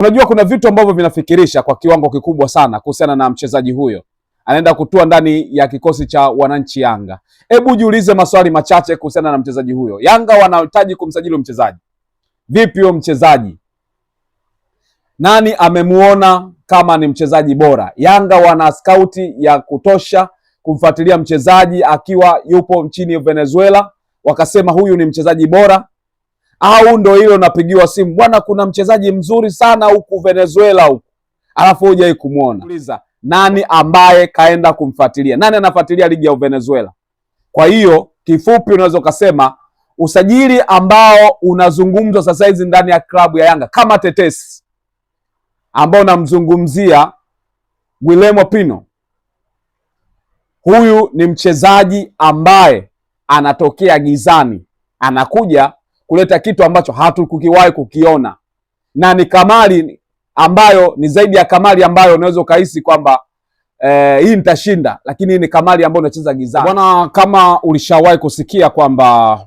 Unajua kuna vitu ambavyo vinafikirisha kwa kiwango kikubwa sana kuhusiana na mchezaji huyo anaenda kutua ndani ya kikosi cha wananchi Yanga. Hebu jiulize maswali machache kuhusiana na mchezaji huyo. Yanga wanahitaji kumsajili mchezaji. Vipi huyo mchezaji? Nani amemuona kama ni mchezaji bora? Yanga wana skauti ya kutosha kumfuatilia mchezaji akiwa yupo nchini Venezuela, wakasema huyu ni mchezaji bora? Au ndo hilo napigiwa simu, bwana kuna mchezaji mzuri sana huku Venezuela huku, alafu hujai kumuona? Uliza, nani ambaye kaenda kumfuatilia? Nani anafuatilia ligi ya Venezuela? Kwa hiyo kifupi unaweza ukasema usajili ambao unazungumzwa sasa hizi ndani ya klabu ya Yanga kama tetesi, ambao namzungumzia Guillermo Pino. Huyu ni mchezaji ambaye anatokea gizani, anakuja kuleta kitu ambacho hatukukiwahi kukiona, na ni kamari ambayo ni zaidi ya kamari ambayo unaweza ukahisi kwamba hii nitashinda, lakini ni kamari ambayo unacheza gizani. Bwana, kama ulishawahi kusikia kwamba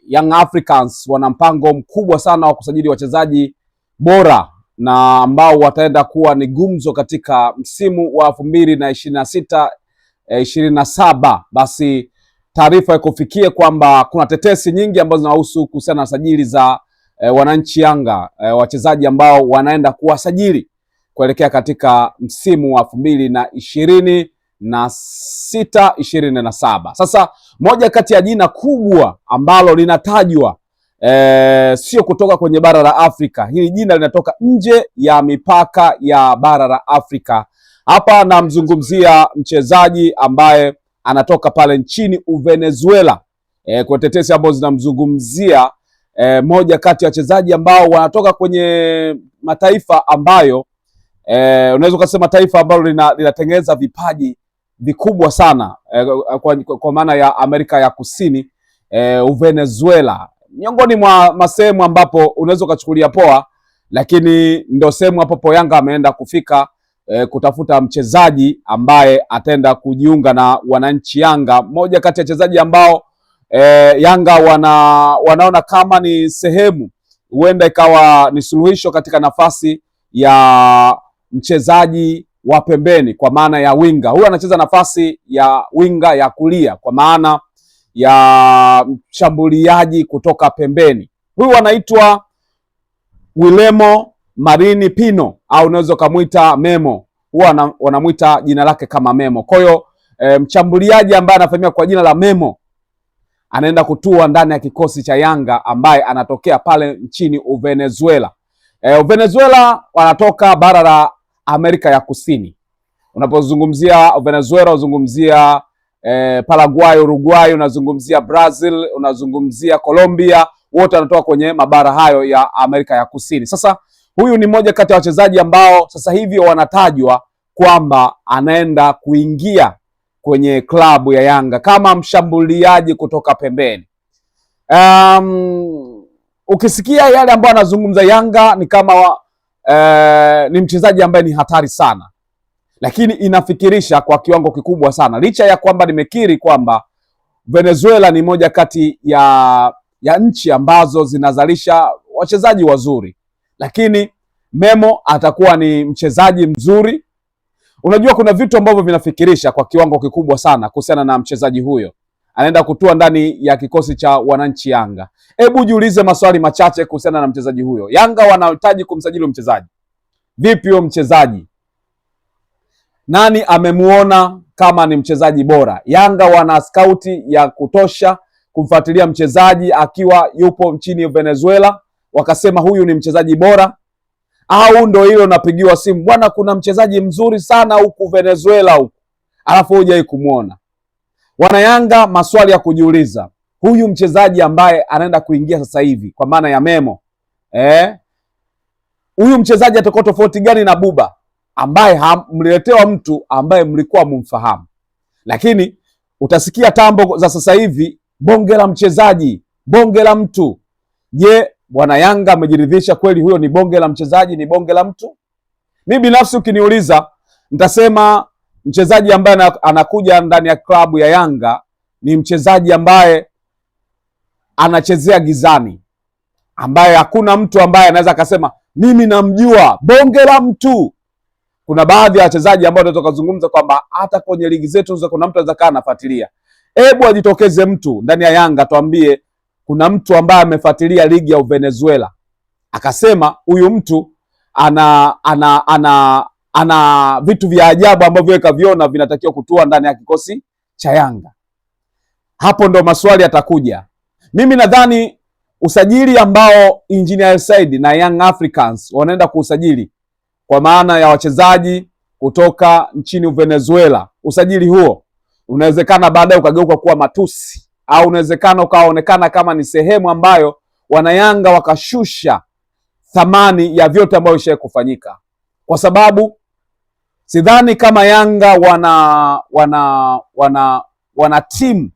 Young Africans wana mpango mkubwa sana wa kusajili wachezaji bora na ambao wataenda kuwa ni gumzo katika msimu wa 2026 27, basi taarifa ikufikie kwamba kuna tetesi nyingi ambazo zinahusu kuhusiana na sajili za wananchi Yanga, wachezaji ambao wanaenda kuwasajili kuelekea katika msimu wa 2026 27. Sasa moja kati ya jina kubwa ambalo linatajwa sio kutoka kwenye bara la Afrika. Hili jina linatoka nje ya mipaka ya bara la Afrika. Hapa namzungumzia mchezaji ambaye anatoka pale nchini Venezuela. Kwa tetesi ambazo zinamzungumzia moja kati ya wachezaji ambao wanatoka kwenye mataifa ambayo unaweza kusema taifa ambalo linatengeneza vipaji vikubwa sana kwa maana ya Amerika ya Kusini, Venezuela. Miongoni mwa sehemu ambapo unaweza ukachukulia poa, lakini ndio sehemu hapo Yanga ameenda kufika kutafuta mchezaji ambaye ataenda kujiunga na wananchi Yanga. Moja kati ya wachezaji ambao Yanga wanaona kama ni sehemu, huenda ikawa ni suluhisho katika nafasi ya mchezaji wa pembeni kwa maana ya winga. Huyu anacheza nafasi ya winga ya kulia kwa maana ya mshambuliaji kutoka pembeni. Huyu anaitwa Guillermo Marini Pino, au unaweza kumuita Memo. Huwa wanamuita jina lake kama Memo. Kwa hiyo mshambuliaji ambaye anafahamika kwa jina la Memo anaenda kutua ndani ya kikosi cha Yanga, ambaye anatokea pale nchini Venezuela. Venezuela wanatoka bara la Amerika ya Kusini. Unapozungumzia Venezuela unazungumzia Paraguay, Uruguay, unazungumzia Brazil, unazungumzia Colombia, wote wanatoka kwenye mabara hayo ya Amerika ya Kusini. Sasa huyu ni mmoja kati ya wachezaji ambao sasa hivi wanatajwa kwamba anaenda kuingia kwenye klabu ya Yanga kama mshambuliaji kutoka pembeni. Ukisikia yale ambayo anazungumza Yanga ni kama ni mchezaji ambaye ni hatari sana, lakini inafikirisha kwa kiwango kikubwa sana, licha ya kwamba nimekiri kwamba Venezuela ni moja kati ya nchi ambazo zinazalisha wachezaji wazuri, lakini Memo atakuwa ni mchezaji mzuri. Unajua kuna vitu ambavyo vinafikirisha kwa kiwango kikubwa sana kuhusiana na mchezaji huyo anaenda kutua ndani ya kikosi cha wananchi Yanga. Hebu jiulize maswali machache kuhusiana na mchezaji huyo. Yanga wanahitaji kumsajili mchezaji. Vipi huyo mchezaji? Nani amemuona kama ni mchezaji bora? Yanga wana skauti ya kutosha kumfuatilia mchezaji akiwa yupo nchini Venezuela, wakasema huyu ni mchezaji bora? Au ndo hilo napigiwa simu, bwana kuna mchezaji mzuri sana huku Venezuela huku, alafu hujai kumuona? Wana Yanga maswali ya kujiuliza. Huyu mchezaji ambaye anaenda kuingia sasa hivi kwa maana ya Memo, huyu mchezaji atakuwa tofauti gani na Buba ambaye mliletewa mtu ambaye mlikuwa mumfahamu? Lakini utasikia tambo za sasa hivi, bonge la mchezaji, bonge la mtu. Je, bwana Yanga amejiridhisha kweli huyo ni bonge la mchezaji, ni bonge la mtu? Mimi binafsi ukiniuliza nitasema mchezaji ambaye anakuja ndani ya klabu ya Yanga ni mchezaji ambaye anachezea gizani. ambaye hakuna mtu ambaye anaweza akasema mimi namjua, bonge la mtu. Kuna baadhi ya wachezaji ambao tunaweza kuzungumza kwamba hata kwenye ligi zetu kuna mtu anaweza kaa anafuatilia. Hebu ajitokeze mtu ndani ya Yanga tuambie kuna mtu ambaye amefuatilia ligi ya Venezuela akasema huyu mtu ana vitu vya ajabu ambavyo kaviona vinatakiwa kutua ndani ya kikosi cha Yanga. Hapo ndo maswali yatakuja. Mimi nadhani usajili ambao Engineer Said na Young Africans wanaenda kuusajili kwa maana ya wachezaji kutoka nchini Venezuela, usajili huo unawezekana baadaye ukageuka kuwa matusi, au unawezekana ukaonekana kama ni sehemu ambayo wanayanga wakashusha thamani ya vyote ambavyo ishaye kufanyika, kwa sababu sidhani kama Yanga wana timu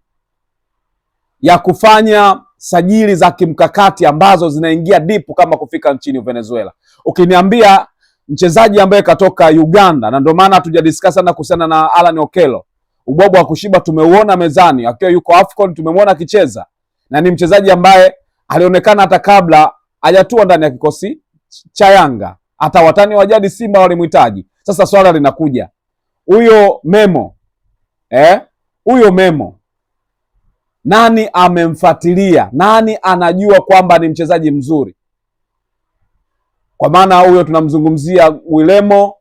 ya kufanya sajili za kimkakati ambazo zinaingia deep kama kufika nchini Venezuela. Ukiniambia mchezaji ambaye katoka Uganda, na ndio maana hatujadiscuss sana kuhusiana na Alan Okello, ubwabwa wa kushiba tumeuona mezani akiwa yuko AFCON, tumemwona akicheza na ni mchezaji ambaye alionekana hata kabla hajatua ndani ya kikosi cha Yanga, hata watani wa jadi Simba walimhitaji. Sasa swala linakuja, huyo Memo nani amemfuatilia? Nani anajua kwamba ni mchezaji mzuri? Kwa maana huyo tunamzungumzia Guillermo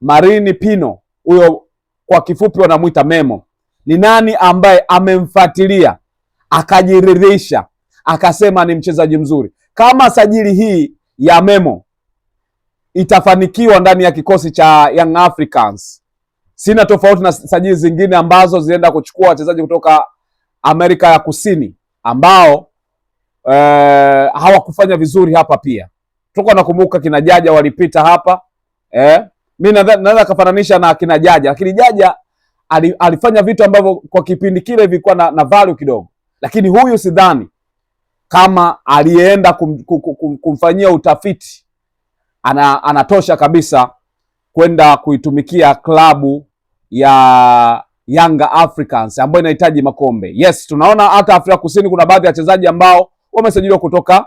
Marini Pino, huyo kwa kifupi wanamuita Memo. Ni nani ambaye amemfuatilia akajiridhisha akasema ni mchezaji mzuri? Kama sajili hii ya Memo itafanikiwa ndani ya kikosi cha Young Africans, sina tofauti na sajili zingine ambazo zinaenda kuchukua wachezaji kutoka Amerika ya Kusini ambao hawakufanya vizuri hapa. Pia tuko nakumbuka kina Jaja walipita hapa, mimi naweza kufananisha na kina Jaja, lakini Jaja alifanya vitu ambavyo kwa kipindi kile vilikuwa na value kidogo, lakini huyu sidhani kama alienda kumfanyia utafiti anatosha kabisa kwenda kuitumikia klabu ya Yanga Africans ambayo inahitaji makombe. Yes, tunaona hata Afrika Kusini kuna baadhi ya wachezaji ambao wamesajiliwa kutoka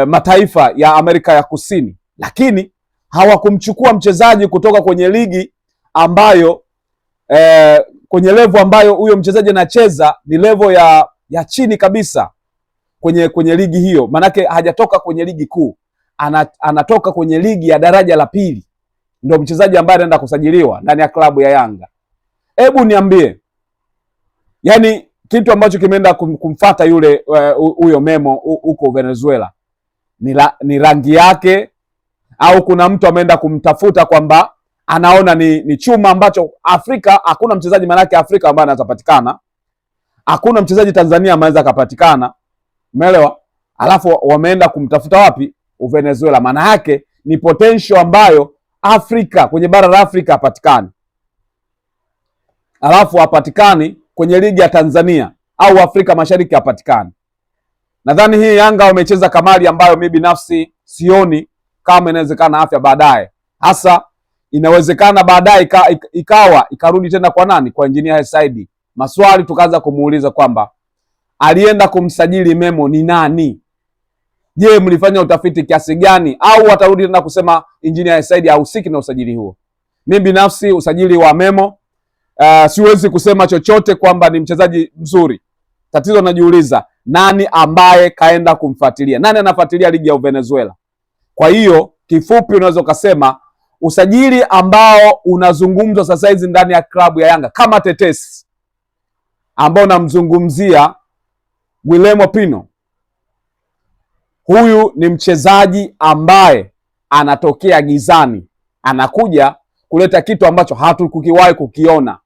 mataifa ya Amerika ya Kusini, lakini hawakumchukua mchezaji kutoka kwenye ligi ambayo kwenye level ambayo huyo mchezaji anacheza ni level ya chini kabisa kwenye ligi hiyo. Manake hajatoka kwenye ligi kuu, anatoka kwenye ligi ya daraja la pili, ndio mchezaji ambaye anaenda kusajiliwa ndani ya klabu ya Yanga. Hebu niambie, yani kitu ambacho kimeenda kumfata yule huyo Memo huko Venezuela ni rangi yake, au kuna mtu ameenda kumtafuta kwamba anaona ni chuma ambacho Afrika hakuna mchezaji, manake Afrika ambaye anaweza patikana, hakuna mchezaji Tanzania anaweza kupatikana, umeelewa? Alafu wameenda kumtafuta wapi? Venezuela. Maana yake ni potential ambayo Afrika, kwenye bara la Afrika hapatikani, alafu hapatikani kwenye ligi ya Tanzania au Afrika Mashariki hapatikani. Nadhani hii Yanga wamecheza kamari ambayo mimi binafsi sioni kama inawezekana afya baadaye. Hasa inawezekana baadaye ikarudi tena kwa nani? Kwa Engineer Said. Maswali tukaanza kumuuliza kwamba alienda kumsajili Memo ni nani? Je, mlifanya utafiti kiasi gani? Au watarudi tena kusema Engineer Said hahusiki na usajili huo? Mimi binafsi usajili wa Memo siwezi kusema chochote kwamba ni mchezaji mzuri. Tatizo najiuliza, nani ambaye kaenda kumfuatilia? Nani anafuatilia ligi ya Venezuela? Kwa hiyo kifupi unaweza kusema usajili ambao unazungumzwa sasa hizi ndani ya klabu ya Yanga kama tetesi, ambao namzungumzia Guillermo Pino. Huyu ni mchezaji ambaye anatokea gizani, anakuja kuleta kitu ambacho hatukukiwahi kukiona,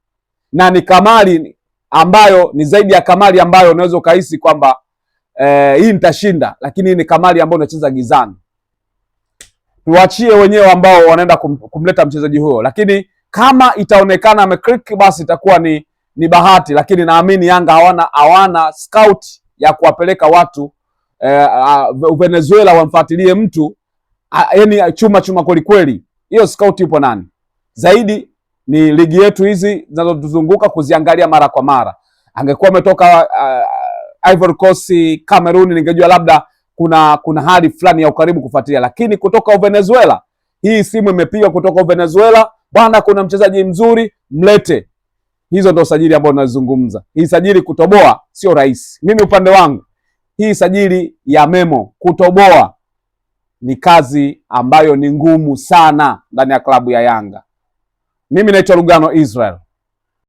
na ni kamari ambayo ni zaidi ya kamari ambayo unaweza ukahisi kwamba hii nitashinda, lakini ni kamari ambayo unacheza gizani. Tuachie wenyewe ambao wanaenda kumleta mchezaji huyo, lakini kama itaonekana ameclick basi itakuwa ni bahati, lakini naamini Yanga hawana scout ya kuwapeleka watu Venezuela wamfuatilie mtu yani chuma kweli kweli. Hiyo scout yupo nani? Zaidi ni ligi yetu hizi zinazotuzunguka kuziangalia mara kwa mara. Angekuwa ametoka Ivory Coast, Cameroon, ningejua labda kuna hali fulani ya ukaribu kufuatilia. Lakini kutoka Venezuela, hii simu imepigwa kutoka Venezuela, bwana, kuna mchezaji mzuri, mlete. Hizo ndo sajili ambazo nazungumza. Hii sajili kutoboa sio rahisi. Mimi upande wangu, hii sajili ya Memo kutoboa ni kazi ambayo ni ngumu sana ndani ya klabu ya Yanga. Mimi naitwa Lugano Israel.